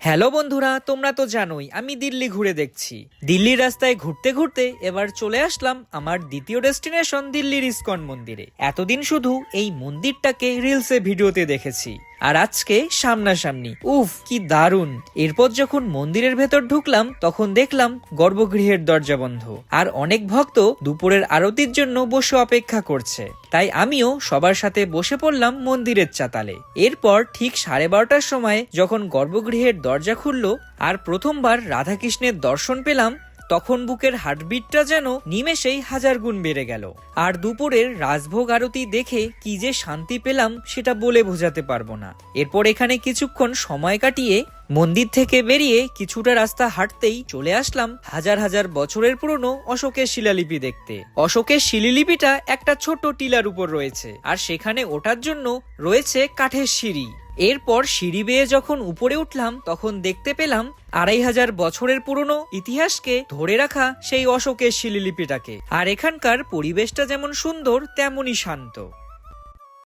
Hello বন্ধুরা, তোমরা তো জানোই আমি দিল্লি ঘুরে দেখছি। দিল্লির রাস্তায় ঘুরতে ঘুরতে এবার চলে আসলাম আমার দ্বিতীয় ডেস্টিনেশন দিল্লির ইসকন মন্দিরে। এতদিন শুধু এই মন্দিরটাকে রিলসে ভিডিওতে দেখেছি, আর আজকে সামনাসামনি। উফ, কি দারুণ! এরপর যখন মন্দিরের ভেতর ঢুকলাম তখন দেখলাম গর্ভগৃহের দরজা বন্ধ, আর অনেক ভক্ত দুপুরের আরতির জন্য বসে অপেক্ষা করছে। তাই আমিও সবার সাথে বসে পড়লাম মন্দিরের চাতালে। এরপর ঠিক 12:30টার সময় যখন গর্ভগৃহের দরজা খুললো আর প্রথমবার রাধাকৃষ্ণের দর্শন পেলাম, তখন বুকের হার্টবিটটা যেন নিমেষেই 1000 গুণ বেড়ে গেল। আর দুপুরের রাজভোগ আরতি দেখে কি যে শান্তি পেলাম সেটা বলে বোঝাতে পারবো না। এরপর এখানে কিছুক্ষণ সময় কাটিয়ে মন্দির থেকে বেরিয়ে কিছুটা রাস্তা হাঁটতেই চলে আসলাম হাজার হাজার বছরের পুরনো অশোকের শিলালিপি দেখতে। অশোকের শিলালিপিটা একটা ছোট টিলার উপর রয়েছে, আর সেখানে ওঠার জন্য রয়েছে কাঠের সিঁড়ি। এরপর সিঁড়ি বেয়ে যখন উপরে উঠলাম তখন দেখতে পেলাম 2500 বছরের পুরনো ইতিহাসকে ধরে রাখা সেই অশোকের শিলালিপিটাকে। আর এখানকার পরিবেশটা যেমন সুন্দর তেমনই শান্ত।